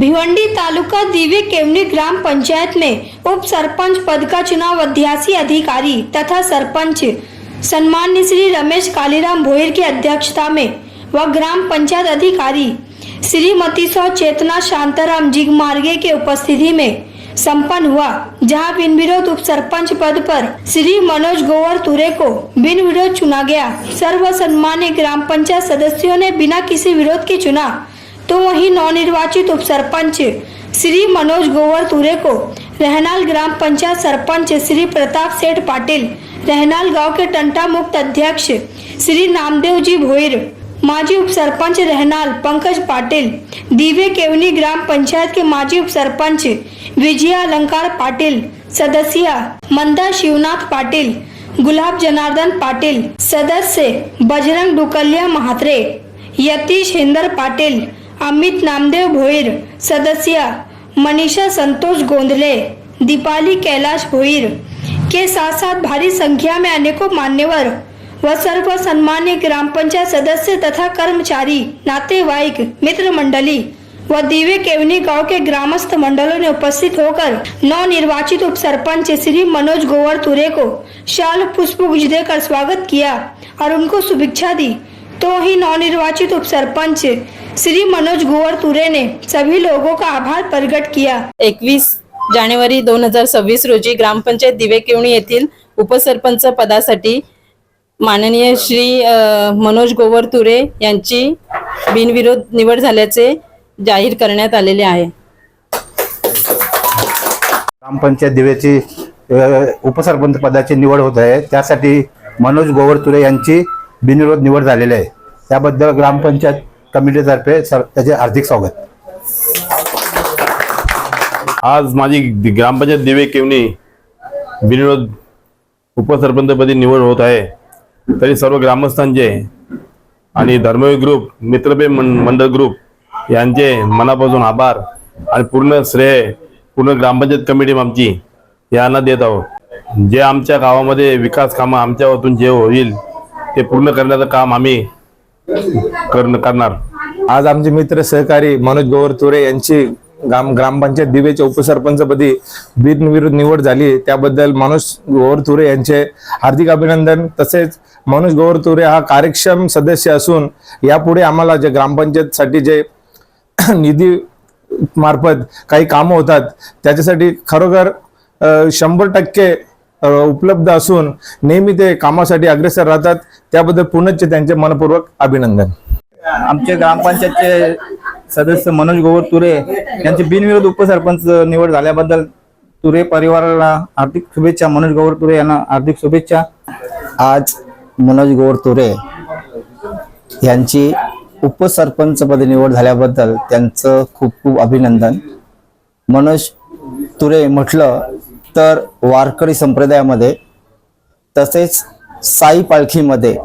भिवंडी तालुका दिव्य केवनी ग्राम पंचायत में उप सरपंच पद का चुनाव 88 अधिकारी तथा सरपंच सम्मान्य श्री रमेश कालीराम भोईर की अध्यक्षता में व ग्राम पंचायत अधिकारी श्रीमती सौ चेतना शांताराम जिगमार्गे के उपस्थिति में संपन्न हुआ, जहां बिन विरोध उप सरपंच पद पर श्री मनोज गोवर तुरे को बिन विरोध चुना गया। सर्व सम्मान्य ग्राम पंचायत सदस्यों ने बिना किसी विरोध के चुना, तो वहीं नवनिर्वाचित उप सरपंच श्री मनोज गोवर तुरे को रहनाल ग्राम पंचायत सरपंच श्री प्रताप सेठ पाटिल, रहनाल गांव के टंटा मुक्त अध्यक्ष श्री नामदेव जी भोईर, माजी उप सरपंच रहनाल पंकज पाटिल, दिव्य केवनी ग्राम पंचायत के माजी उप सरपंच विजया अलंकार पाटिल, सदस्य मंदा शिवनाथ पाटिल, गुलाब जनार्दन पाटिल, सदस्य बजरंग डुकलिया महात्रे, यतीश हिंदर पाटिल, अमित नामदेव भोईर, सदस्य मनीषा संतोष गोंधले, दीपाली कैलाश भोईर के साथ साथ भारी संख्या में अनेकों मान्यवर व सर्व सम्मान्य ग्राम पंचायत सदस्य तथा कर्मचारी, नातेवाईक, मित्र मंडली व दिव्य केवनी गांव के ग्रामस्थ मंडलों ने उपस्थित होकर नवनिर्वाचित उप सरपंच श्री मनोज गोवर तुरे को शाल पुष्प गुज देकर स्वागत किया और उनको शुभेच्छा दी। तो ही नवनिर्वाचित उप सरपंच श्री मनोज गोवर तुरे ने सभी लोगों का आभार प्रकट किया। 21 जानेवारी 2026 रोजी ग्रामपंचायत दिव्य केवणी येथील उपसरपंच पदासाठी माननीय श्री मनोज गोवर तुरे यांची बिनविरोध निवड झाल्याचे जाहीर करण्यात आलेले आहे। ग्रामपंचायत दिव्याची उपसरपंच पदाची निवड होत आहे, त्यासाठी मनोज गोवर तुरे यांची बिनविरोध निवड झालेली आहे। त्याबद्दल ग्रामपंचायत कमिटीतर्फे त्याचे हार्दिक स्वागत। आज माझी ग्रामपंचायत दिव्य केवनी बिनविरोध उपसरपंचपदी निवड होत आहे, तरी सर्व ग्रामस्थांचे आणि धर्मवीर ग्रुप, मित्रप्रेम मंडळ ग्रुप यांचे मनापासून आभार आणि पूर्ण श्रेय पूर्ण ग्रामपंचायत कमिटी आमची यांना देत आहोत। जे आमच्या गावामध्ये विकास कामं आमच्या वतीने जे होईल ते पूर्ण करण्याचं काम आम्ही करणार। आज आमचे मित्र सहकारी मनोज गोवर तुरे यांची ग्रामपंचायत दिव्याच्या उपसरपंचपदी बिनविरोध निवड झाली, त्याबद्दल मनोज गोवर तुरे यांचे हार्दिक अभिनंदन। तसेच मनोज गोवर तुरे हा कार्यक्षम सदस्य असून यापुढे आम्हाला जे ग्रामपंचायतसाठी जे निधी मार्फत काही कामं होतात त्याच्यासाठी खरोखर 100% उपलब्ध असून नेहमी ते कामासाठी अग्रेसर राहतात, त्याबद्दल पुनश्च त्यांचे मनपूर्वक अभिनंदन। आमचे ग्रामपंचायतचे सदस्य मनोज गोवर तुरे यांची बिनविरोध उपसरपंच निवड झाल्याबद्दल तुरे परिवाराला हार्दिक शुभेच्छा। मनोज गोवर तुरे यांना हार्दिक शुभेच्छा। आज मनोज गोवर तुरे यांची उपसरपंचपदी निवड झाल्याबद्दल त्यांचं खूप खूप अभिनंदन। मनोज तुरे म्हटलं तर वारकरी संप्रदायामध्ये तसेच साई पालखीमध्ये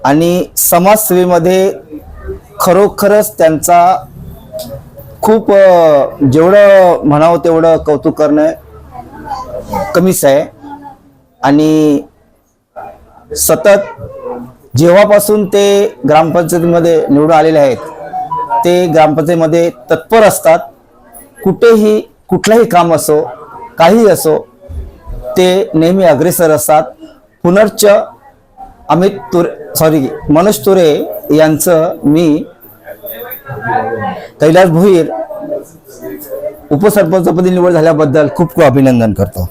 आणि समाजसेवेमध्ये खरोखरच त्यांचा खूप जेवढं म्हणावं तेवढं कौतुक करणं कमीच आहे। आणि सतत जेव्हापासून ते ग्रामपंचायतीमध्ये निवडून आलेले आहेत ते ग्रामपंचायतीमध्ये तत्पर असतात। कुठेही कुठलाही काम असो काही असो ते नेहमी अग्रेसर असतात। पुनश्च मनोज तुरे यांचं मी कैलाश भोईर उपसरपंचपदी निवड झाल्याबद्दल खूप खूप अभिनंदन करतो।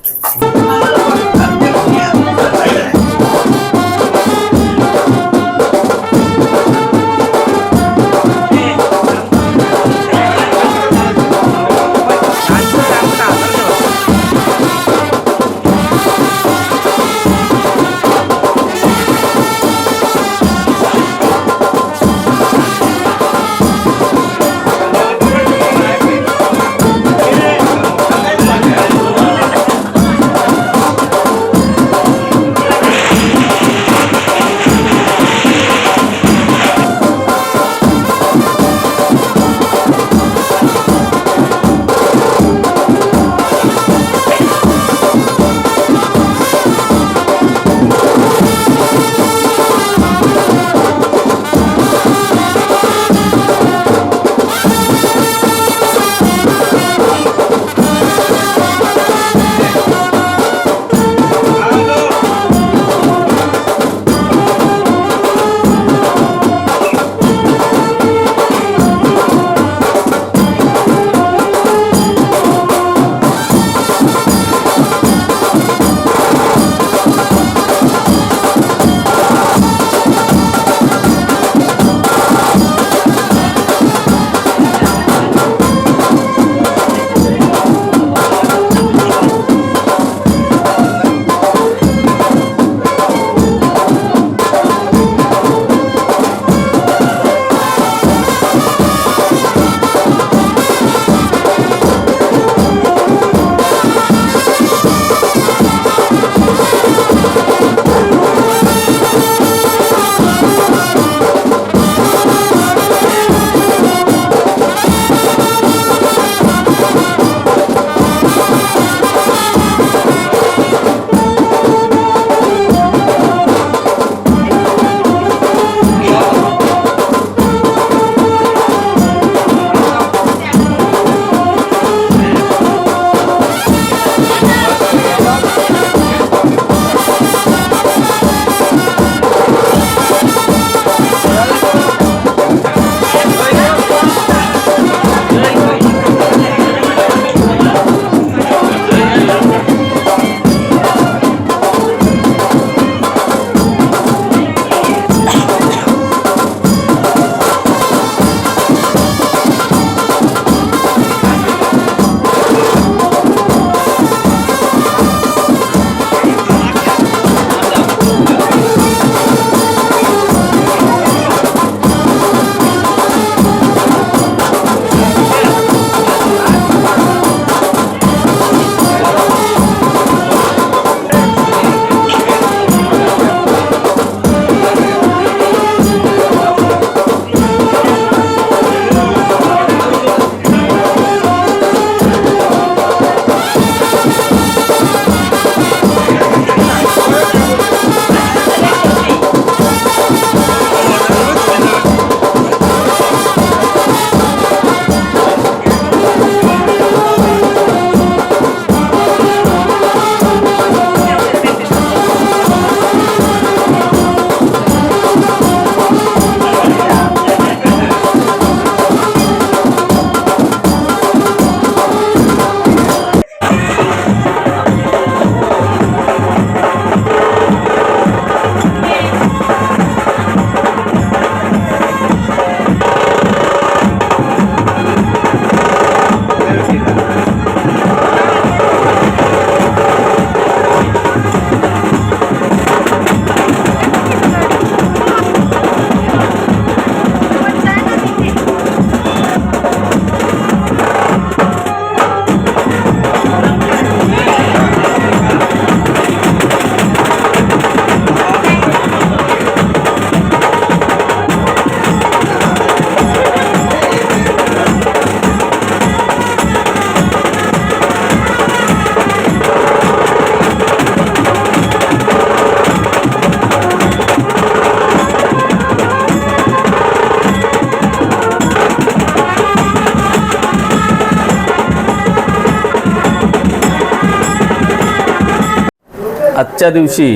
आजच्या दिवशी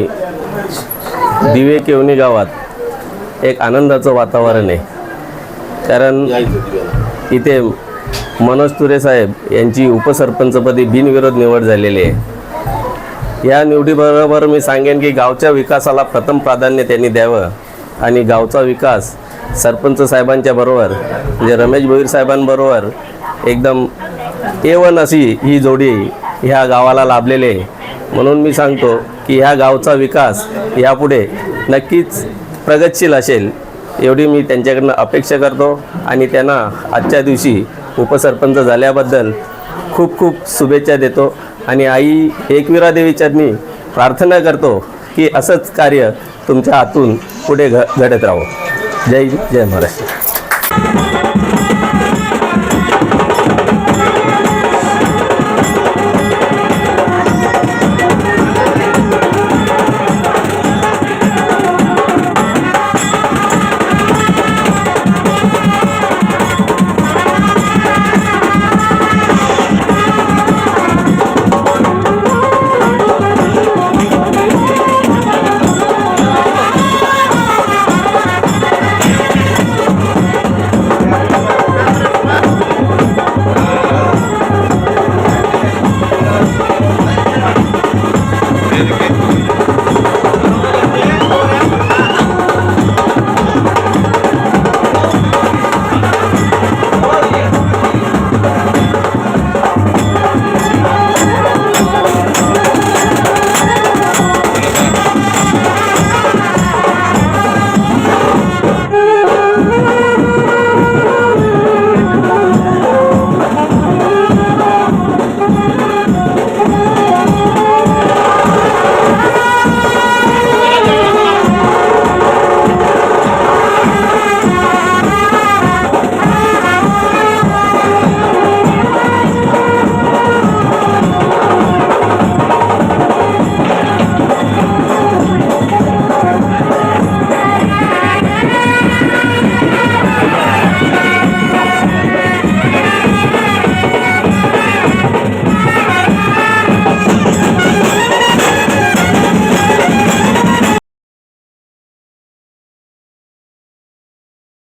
दिवे केवणी गावात एक आनंदाचं वातावरण आहे, कारण इथे मनोज तुरे साहेब यांची उपसरपंचपदी बिनविरोध निवड झालेली आहे. या निवडीबरोबर मी सांगेन की गावच्या विकासाला प्रथम प्राधान्य त्यांनी द्यावं आणि गावचा विकास सरपंच साहेबांच्या बरोबर म्हणजे रमेश भोईर साहेबांबरोबर एकदम A1 अशी ही जोडी ह्या गावाला लाभलेली आहे. म्हणून मी सांगतो की ह्या गावचा विकास यापुढे नक्कीच प्रगतशील असेल एवढी मी त्यांच्याकडनं अपेक्षा करतो आणि त्यांना आजच्या दिवशी उपसरपंच झाल्याबद्दल खूप खूप शुभेच्छा देतो आणि आई एकविरा देवी चरणी प्रार्थना करतो की असंच कार्य तुमच्या हातून पुढे घडत राहो. जय जय महाराष्ट्र.